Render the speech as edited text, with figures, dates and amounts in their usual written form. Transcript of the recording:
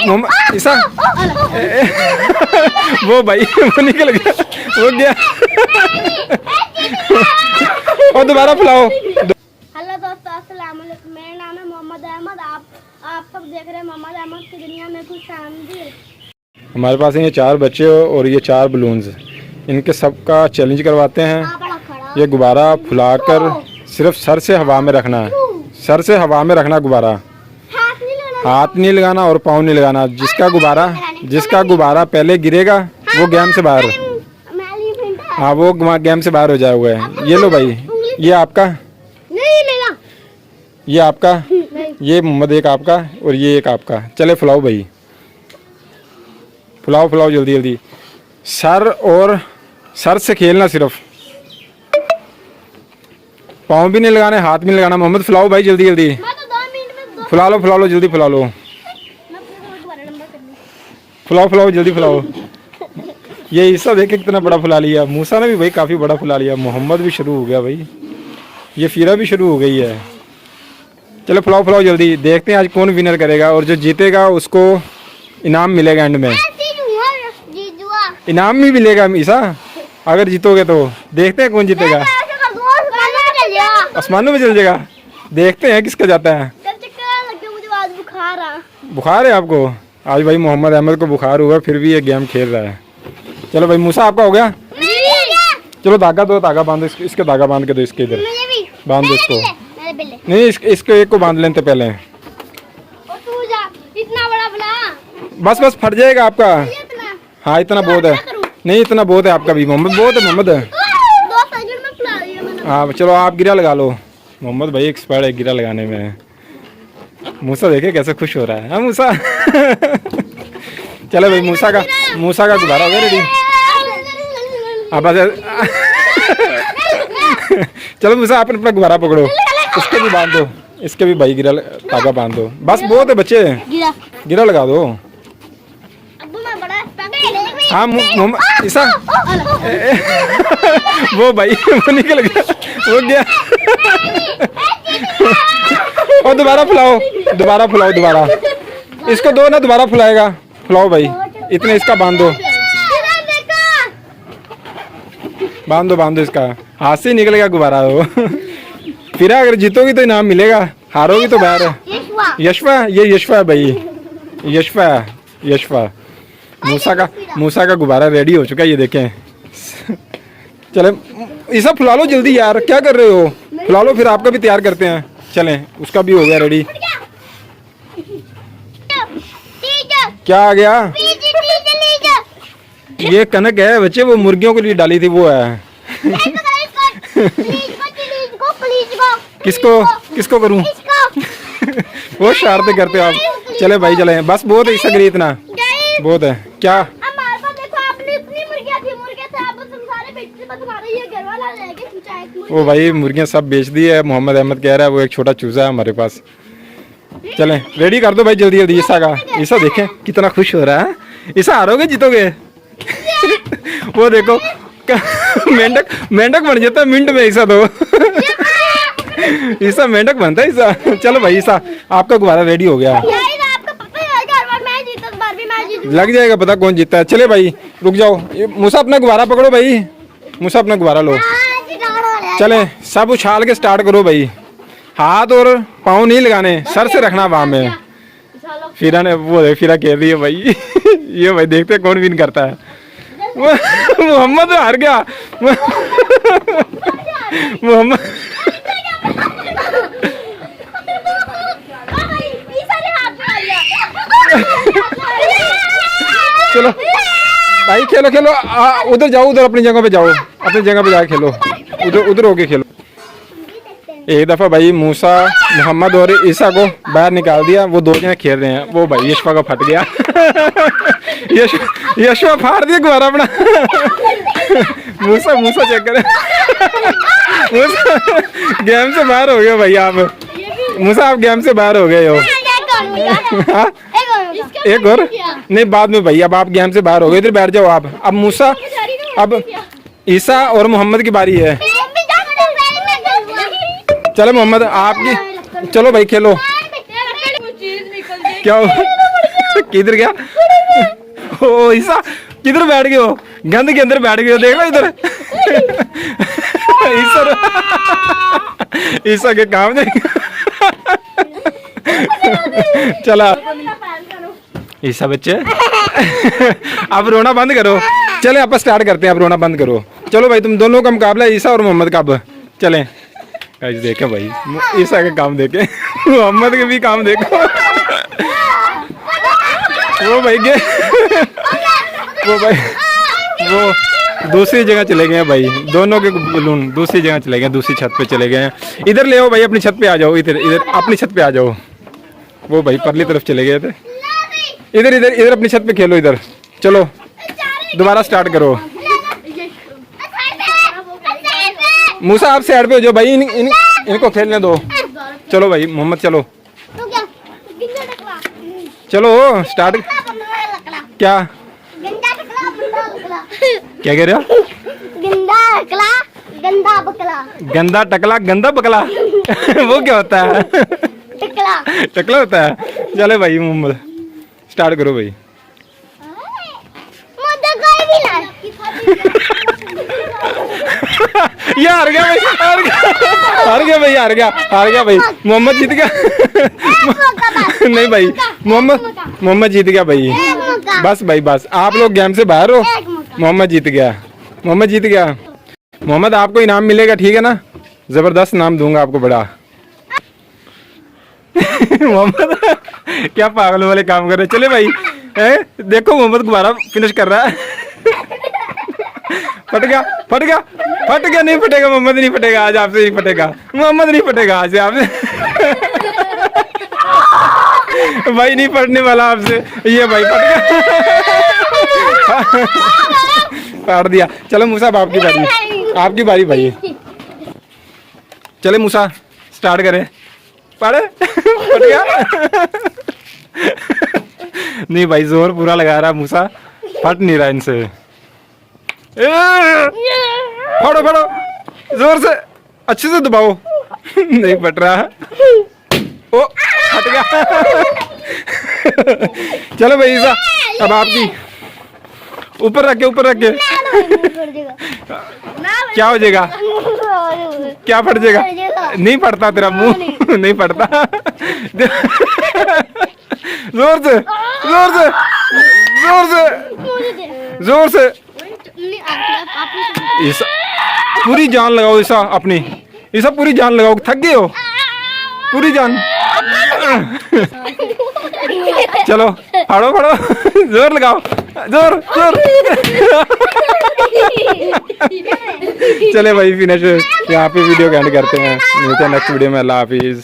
मोहम्मद ईसा वो भाई वो निकल गया, वो गया। और दोबारा फुलाओ। हेलो दोस्तों, अस्सलाम वालेकुम। मेरा नाम है मोहम्मद अहमद। आप सब देख रहे हैं मोहम्मद अहमद की दुनिया में कुछ शानदार। हमारे पास हैं ये 4 बच्चे और ये 4 बलून्स। इनके सबका चैलेंज करवाते हैं। ये गुब्बारा फुलाकर सिर्फ सर से हवा में रखना है, सर से हवा में रखना गुब्बारा, हाथ नहीं लगाना और पाँव नहीं लगाना। जिसका गुब्बारा पहले गिरेगा वो गेम से बाहर। हाँ, वो गेम से बाहर हो जाए हुआ है। ये लो भाई, ये आपका, ये आपका, ये मोहम्मद एक आपका और ये एक आपका। चले फुलाओ भाई, फुलाओ फुलाओ जल्दी जल्दी। सर से खेलना, सिर्फ पाँव भी नहीं लगाने, हाथ भी नहीं लगाना। मोहम्मद फुलाओ भाई जल्दी जल्दी, फुला लो जल्दी, फुला लो, फुलाओ जल्दी फुलाओ। ये ईसा देखे कितना बड़ा फुला लिया। मूसा ने भी भाई काफ़ी बड़ा फुला लिया। मोहम्मद भी शुरू हो गया भाई, ये फीरा भी शुरू हो गई है। चलो फुलाओ जल्दी, देखते हैं आज कौन विनर करेगा और जो जीतेगा उसको इनाम मिलेगा। एंड में इनाम भी मिलेगा ईसा, अगर जीतोगे तो। देखते हैं कौन जीतेगा। आसमानों में चल जाएगा, देखते हैं किसका जाता है। बुखार है आपको आज? भाई मोहम्मद अहमद को बुखार हुआ, फिर भी ये गेम खेल रहा है। चलो भाई मूसा आपका हो गया। चलो धागा दो, धागा बांधो, इसके धागा बांध के दो, इसके इधर बांध दो इसको। नहीं, इसको एक को बांध लेते पहले। बस फट जाएगा आपका। हाँ इतना बहुत है, नहीं इतना बहुत है आपका भी मोहम्मद, बहुत है मोहम्मद। हाँ चलो आप गिरा लगा लो। मोहम्मद भाई एक्सपर्ट है गिरा लगाने में। मूसा देखे कैसे खुश हो रहा है। हाँ मूसा चलो भाई मूसा का गुब्बारा हो गया रेडी। अब चलो मूसा आप अपना गुब्बारा पकड़ो, इसके भी बांध दो, इसके भी भाई गिरा धागा बांध दो। बस बहुत है बच्चे, गिरा लगा दो। हाँ मोहम्मद ईसा वो भाई वो निकल गया, वो गया। और दोबारा फुलाओ, दोबारा इसको दो ना, दोबारा फुलाएगा। फुलाओ भाई, इतने इसका बांध दो इसका। हाथ से निकल गया गुब्बारा वो। फिर अगर जीतोगी तो इनाम मिलेगा, हारोगी तो बाहर है। यशफा, ये यशफा है भाई, यशफा। मूसा का गुब्बारा रेडी हो चुका है, ये देखें। चले ईसा फुला लो जल्दी यार, क्या कर रहे हो? फुला लो, फिर आपका भी तैयार करते हैं। चलें, उसका भी हो गया रेडी। क्या आ गया? ये कनक है बच्चे, वो मुर्गियों के लिए डाली थी, वो है। किसको करूं? वो शरारतें करते हो आप। चले भाई चले, बस बहुत है, इसका गिरी इतना बहुत है। क्या वो भाई मुर्गियां सब बेच दी है। मोहम्मद अहमद कह रहा है वो एक छोटा चूजा है हमारे पास। चलें रेडी कर दो भाई जल्दी जल्दी। ईसा देखें कितना खुश हो रहा है। ईसा हारोगे जीतोगे? वो देखो मेंढक बन जाता है मिनट में ईसा तो। ईसा मेंढक बनता है ईसा। चलो भाई ईसा आपका गुब्बारा रेडी हो गया। लग जाएगा पता कौन जीतता है। चले भाई रुक जाओ, मूसा अपना गुब्बारा पकड़ो भाई, मूसा अपना गुब्बारा लो। चले सब उछाल के स्टार्ट करो भाई, हाथ और पाँव नहीं लगाने, सर से रखना वहां में। फिरा ने वो फिरा कह रही है भाई। ये भाई देखते कौन विन करता है। मोहम्मद हार गया। मोहम्मद चलो भाई खेलो उधर जाओ, उधर अपनी जगह पे जाओ, अपनी जगह पे जाके खेलो, उधर होके खेलो। एक दफा भाई मूसा मोहम्मद और ईसा को बाहर निकाल दिया, वो 2 जने खेल रहे हैं। वो भाई यशफा का फट गया। यशफा फाड़ दिया गुब्बारा अपना। मूसा चेक करे। मूसा गेम से बाहर हो गया भाई आप। मूसा आप गेम से बाहर हो गए हो। हाँ एक और नहीं बाद में भाई, अब आप गेम से बाहर हो गए, इधर बैठ जाओ आप। अब मूसा, अब ईसा और मोहम्मद की बारी है। चलो मोहम्मद आपकी, चलो भाई खेलो। किधर गया? ओ ईसा किधर बैठ गए हो? गंद के अंदर बैठ गए हो, देखो इधर। ईसा के काम नहीं। चला ईसा बच्चे, अब रोना बंद करो। चले आप स्टार्ट करते हैं, अब रोना बंद करो। चलो भाई तुम दोनों का मुकाबला है, ईसा और मोहम्मद का। अब चलें। गाइस देखे भाई, ईसा के काम देखे, मोहम्मद के भी काम देखो। वो भाई गए, वो भाई वो दूसरी जगह चले गए हैं भाई। दोनों के बलून दूसरी जगह चले गए, दूसरी छत पे चले गए हैं। इधर ले आओ भाई, अपनी छत पे आ जाओ। इधर इधर अपनी छत पे आ जाओ। वो भाई परली तरफ चले गए थे। इधर इधर इधर अपनी छत पे खेलो इधर। चलो दोबारा स्टार्ट करो। मूसा आप साइड पे हो जाओ भाई, इनको खेलने दो। चलो भाई मोहम्मद चलो, चलो स्टार्ट। क्या क्या कह रहे हो? गंदा टकला गंदा बकला। गंदा टकला गंदा बकला। वो क्या होता है? टकला टकला होता है। चले भाई मोहम्मद स्टार्ट करो भाई। मुझे कोई भी ना। ये हार गया भाई, हार गया, हार गया भाई, हार गया, हार गया भाई। मोहम्मद जीत गया। नहीं भाई, मोहम्मद जीत गया भाई। बस भाई बस, आप लोग गेम से बाहर हो। मोहम्मद जीत गया, मोहम्मद जीत गया। मोहम्मद आपको इनाम मिलेगा, ठीक है ना? जबरदस्त इनाम दूंगा आपको बड़ा। मोहम्मद क्या पागलों वाले काम कर रहे। चले भाई, देखो मोहम्मद दोबारा फिनिश कर रहा है। फट गया, फट गया, फट गया। नहीं फटेगा मोहम्मद, नहीं फटेगा आज आपसे, नहीं फटेगा मोहम्मद, नहीं फटेगा आज आपसे। भाई नहीं फटने वाला आपसे। ये भाई फट गया, फाड़ दिया। चलो मूसा अब आपकी बारी, आपकी बारी भाई। चले मूसा स्टार्ट करें। पड़े फट गया। नहीं भाई जोर पूरा लगा रहा मूसा, फट नहीं रहा इनसे। फड़ो फड़ो जोर से, अच्छे से दबाओ। नहीं फट रहा। ओ फट गया। चलो भाई ईसा अब आपकी। ऊपर रख के, ऊपर रख के। क्या हो जाएगा? क्या फट जाएगा? नहीं फटता तेरा मुंह, नहीं फटता। जोर से, जोर से, जोर से, जोर से। ईसा पूरी जान लगाओ, ईसा अपनी, ईसा पूरी जान लगाओ। थक गए हो? पूरी जान। चलो फाड़ो फाड़ो, जोर लगाओ, जोर जोर। चले भाई फिनिश, यहाँ पे वीडियो का एंड करते हैं। मिलते हैं नेक्स्ट वीडियो में। अल्लाह हाफिज।